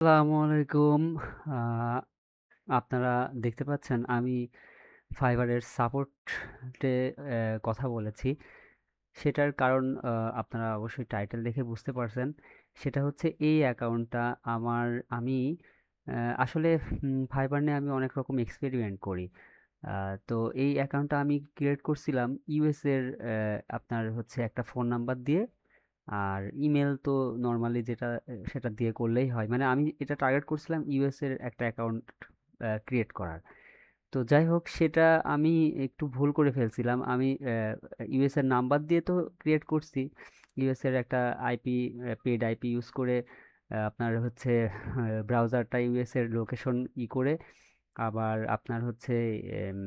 আসসালামু আলাইকুম। আ আপনারা দেখতে পাচ্ছেন আমি ফাইবারের সাপোর্টে কথা বলেছি। সেটার কারণ আপনারা অবশ্যই টাইটেল দেখে বুঝতে পারছেন। সেটা হচ্ছে এই অ্যাকাউন্টটা আমার আমি আসলে ফাইবার নিয়ে আমি অনেক রকম এক্সপেরিমেন্ট করি। আ তো এই অ্যাকাউন্টটা আমি ক্রিয়েট করছিলাম ইউএস এর আপনার হচ্ছে একটা ফোন নাম্বার দিয়ে। আর ইমেল তো নরমালি যেটা সেটা দিয়ে করলেই হয়। মানে আমি এটা টার্গেট করছিলাম ইউএস এর একটা অ্যাকাউন্ট ক্রিয়েট করার। তো যাই হোক সেটা আমি একটু ভুল করে ফেলছিলাম। আমি ইউএস এর নাম্বার দিয়ে তো ক্রিয়েট করছি। ইউএস এর একটা আইপি পেইড আইপি ইউজ করে আপনার হচ্ছে ব্রাউজারটা ইউএস এর লোকেশন করে আবার আপনার হচ্ছে এম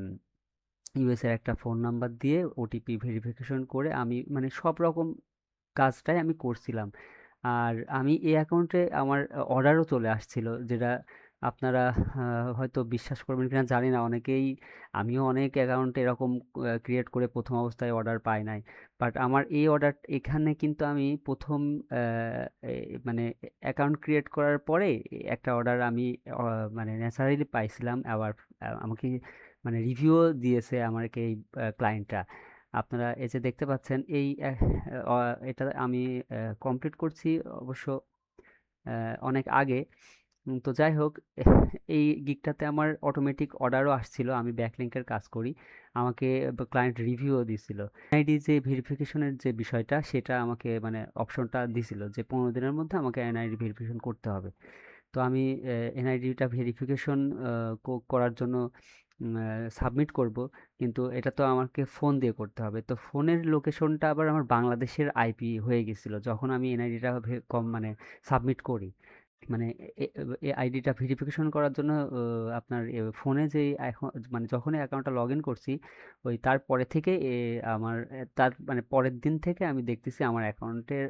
ইউএস এর একটা ফোন নাম্বার দিয়ে ওটিপি ভেরিফিকেশন করে আমি মানে সব রকম কাজটাই আমি করছিলাম। আর আমি এই অ্যাকাউন্টে আমার অর্ডারও চলে আসছিল যেটা আপনারা হয়তো বিশ্বাস করবেন কিনা জানি না। আমিও অনেক অ্যাকাউন্ট এরকম ক্রিয়েট করে ১ম অবস্থায় অর্ডার পাই নাই। বাট আমার এই অর্ডার এখানে কিন্তু আমি ১ম আ এ মানে অ্যাকাউন্ট ক্রিয়েট করার পরে একটা অর্ডার আমি অ মানে ন্যাচারালি পাইছিলাম। আবার আমাকে মানে রিভিউও দিয়েছে আমাকে এই ক্লায়েন্টটা। আপনারা এই যে দেখতে পাচ্ছেন এই অ এটা আমি কমপ্লিট করছি অবশ্য অ্যা অনেক আগে। তো যাই হোক এই গিগটাতে আমার অটোমেটিক অর্ডারও আসছিল। আমি ব্যাকলিংকের কাজ করি। আমাকে ক্লায়েন্ট রিভিউও দিছিল। এনআইডি যে ভেরিফিকেশনের যে বিষয়টা সেটা আমাকে মানে অপশনটা দিছিল যে ১৫ দিনের মধ্যে আমাকে এনআইডি ভেরিফিকেশন করতে হবে। তো আমি এনআইডিটা ভেরিফিকেশন আ করার জন্য সাবমিট করব। কিন্তু এটা তো আমাকে ফোন দিয়ে করতে হবে। তো ফোনের লোকেশনটা আবার আমার বাংলাদেশের আইপি হয়ে গেছিল। যখন আমি এনআইডিটা মানে সাবমিট করি। মানে এ এ আইডিটা ভেরিফিকেশন করার জন্য আপনার ফোনে যেই মানে যখনই অ্যাকাউন্টটা লগইন করছি, ওই তারপরে থেকে আমার তার মানে পরের দিন থেকে আমি দেখতেছি আমার অ্যাকাউন্টের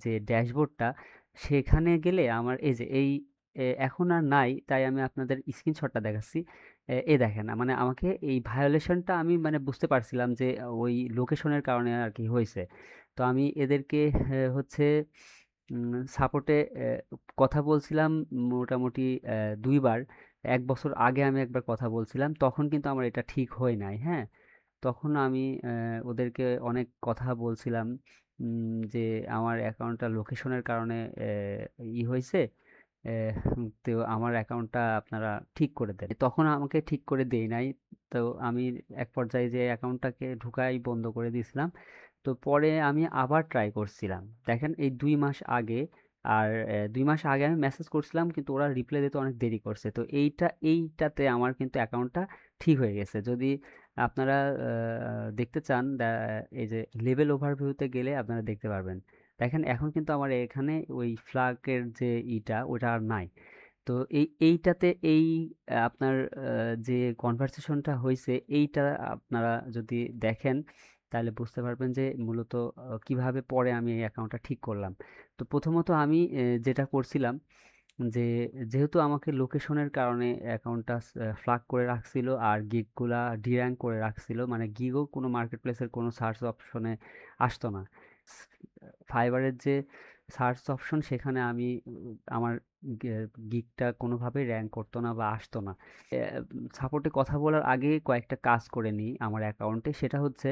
যে ড্যাশবোর্ডটা, সেখানে গেলে আমার এই যে এখন আর নাই, তাই আমি আপনাদের স্ক্রিনশটটা দেখাচ্ছি। দেখেন মানে আমাকে এই ভায়োলেশনটা আমি মানে বুঝতে পারছিলাম যে ওই লোকেশনের কারণে আরকি হইছে। তো আমি এদেরকে হচ্ছে সাপোর্টে কথা বলছিলাম মোটামুটি ২ বার। ১ বছর আগে আমি একবার কথা বলছিলাম। তখন কিন্তু আমার এটা ঠিক হয় নাই, হ্যাঁ? তখন আমি ওদেরকে অনেক কথা বলছিলাম যে আমার অ্যাকাউন্টটা লোকেশনের কারণে হইছে। তো আমার অ্যাকাউন্টটা আপনারা ঠিক করে দেন। তখন আমাকে ঠিক করে দেয় নাই। তো আমি এক পর্যায়ে যেয়ে অ্যাকাউন্টটাকে ঢুকাই বন্ধ করে দিয়েছিলাম। তো পরে আমি আবার ট্রাই করছিলাম। দেখেন এই ২ মাস আগে আর ২ মাস আগে আমি মেসেজ করছিলাম কিন্তু ওরা রিপ্লাই দিতে অনেক দেরি করছে। তো এইটাতে আমার কিন্তু অ্যাকাউন্টটা ঠিক হয়ে গেছে। যদি আপনারা দেখতে চান এই যে লেভেল ওভারভিউতে গেলে আপনারা দেখতে পারবেন। দেখেন এখন কিন্তু আমার এখানে ওই ফ্ল্যাগের যে ওটা আর নাই। তো এইটাতে আপনার যে কনভারসেশনটা হইছে এইটা আপনারা যদি দেখেন তাহলে বুঝতে পারবেন যে মূলত কিভাবে পরে আমি এই অ্যাকাউন্টটা ঠিক করলাম। তো প্রথমত আমি যেটা করছিলাম যে যেহেতু আমাকে লোকেশনের কারণে অ্যাকাউন্টটা ফ্লাগ করে রাখছিল আর গিগগুলা ডির্যাঙ্ক করে রাখছিল, মানে গিগও কোনো মার্কেট প্লেসের কোনো সার্চ অপশনে আসতো না। ফাইবারের যে সার্চ অপশন সেখানে আমি আমার গিগটা কোনোভাবেই র্যাঙ্ক করতো না বা আসতো না। সাপোর্টে কথা বলার আগে কয়েকটা কাজ করে নিই আমার অ্যাকাউন্টে। সেটা হচ্ছে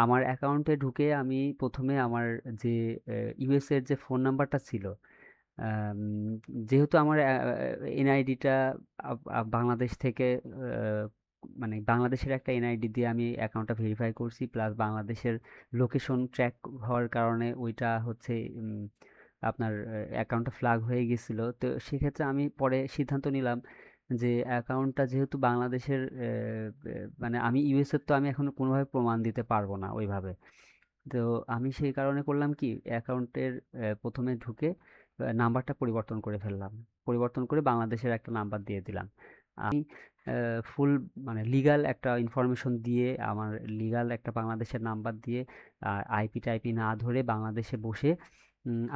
আমার অ্যাকাউন্টে ঢুকে আমি প্রথমে আমার যে ইউএস এর যে ফোন নাম্বারটা ছিল, আম যেহেতু আমার এনআইডিটা বাংলাদেশ থেকে মানে বাংলাদেশের একটা এনআইডি দিয়ে আমি অ্যাকাউন্টটা ভেরিফাই করছি। প্লাস বাংলাদেশের লোকেশন ট্র্যাক হওয়ার কারণে ওইটা হচ্ছে উম আপনার অ্যাকাউন্টটা ফ্ল্যাগ হয়ে গেছিল। তো সেক্ষেত্রে আমি পরে সিদ্ধান্ত নিলাম যে অ্যাকাউন্টটা যেহেতু বাংলাদেশের মানে আমি ইউএসএর তো আমি এখন কোনোভাবে প্রমাণ দিতে পারবো না ওইভাবে। তো আমি সেই কারণে করলাম কি অ্যাকাউন্টের ১ম এ ঢুকে নাম্বারটা পরিবর্তন করে ফেললাম। পরিবর্তন করে বাংলাদেশের একটা নাম্বার দিয়ে দিলাম। আমি অ্যা ফুল মানে লিগ্যাল একটা ইনফরমেশন দিয়ে আমার লিগ্যাল একটা বাংলাদেশের নাম্বার দিয়ে আইপি-টাইপি না ধরে বাংলাদেশে বসে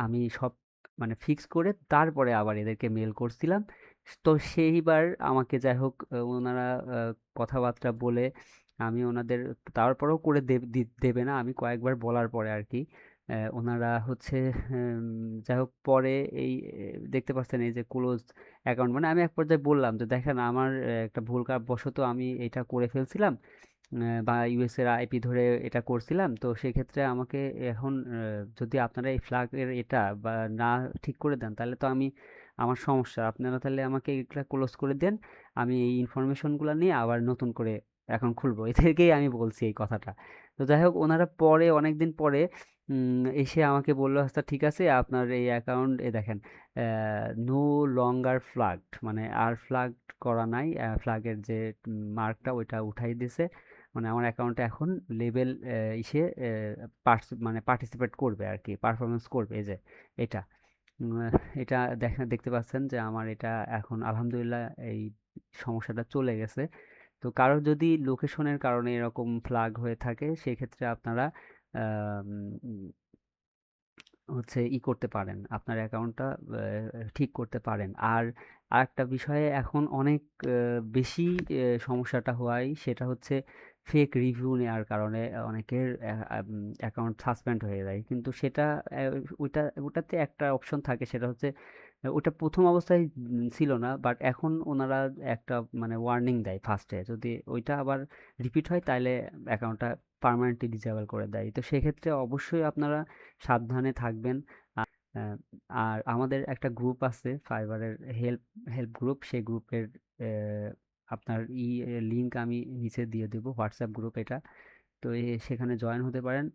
আমি সব মানে ফিক্স করে তারপরে আবার এদেরকে মেইল করছিলাম। তো সেইবার আমাকে যাই হোক ওনারা আ কথাবার্তা বলে আমি ওনাদের তারপরেও করে দেবে না। আমি কয়েকবার বলার পরে আরকি ওনারা হচ্ছে যাই হোক পরে এই দেখতে পাচ্ছেন এই যে ক্লোজ অ্যাকাউন্ট মানে আমি এক পর্যায়ে বললাম যে দেখেন আমার একটা ভুল বশত আমি এটা করে ফেলছিলাম, বা ইউএস এর আইপি ধরে এটা করছিলাম, তো সেক্ষেত্রে আমাকে এখন যদি আপনারা এই ফ্ল্যাগের এটা বা না ঠিক করে দেন তাহলে তো আমি আমার সমস্যা, আপনারা তাহলে আমাকে এটা ক্লোজ করে দেন, আমি এই ইনফরমেশনগুলো নিয়ে আবার নতুন করে অ্যাকাউন্ট খুলবো, এ থেকেই আমি বলছি এই কথাটা। তো যাই হোক ওনারা পরে অনেকদিন পরে এসে আমাকে বললো আচ্ছা ঠিক আছে আপনার এই অ্যাকাউন্ট এ দেখেন নো লঙ্গার ফ্ল্যাগড, মানে আর ফ্ল্যাগ করা নাই, ফ্ল্যাগের যে মার্কটা ওইটা উঠাই দিছে, মানে আমার অ্যাকাউন্টে এখন লেভেল ইসে মানে পার্টিসিপেট করবে আর কি, পারফরমেন্স করবে, এই যে এটা এটা দেখতে পাচ্ছেন যে আমার এটা এখন আলহামদুলিল্লাহ এই সমস্যাটা চলে গেছে। তো কারোর যদি লোকেশনের কারণে এরকম ফ্ল্যাগ হয়ে থাকে সেক্ষেত্রে আপনারা আম, হচ্ছে করতে পারেন, আপনার অ্যাকাউন্টটা ঠিক করতে পারেন। আর আরেকটা বিষয়ে এখন অনেক বেশি সমস্যাটা হয় সেটা হচ্ছে ফেক রিভিউ নেওয়ার কারণে অনেকের অ্যাকাউন্ট সাসপেন্ড হয়ে যায়, কিন্তু সেটা ওটাতে একটা অপশন থাকে, সেটা হচ্ছে ওটা প্রথম অবস্থায় ছিল না, বাট এখন ওনারা একটা মানে ওয়ার্নিং দেয় ফার্স্টে, যদি ওইটা আবার রিপিট হয় তাহলে অ্যাকাউন্টটা পার্মানেন্টলি ডিসেবল করে দেয়। তো সেক্ষেত্রে অবশ্যই আপনারা সাবধানে থাকবেন। আহ, আর আমাদের একটা গ্রুপ আছে ফাইবারের, হেল্প হেল্প গ্রুপ, সেই গ্রুপের আপনার লিংক আমি নিচে দিয়ে দেবো, হোয়াটসঅ্যাপ গ্রুপ এটা। তো সেখানে জয়েন হতে পারেন।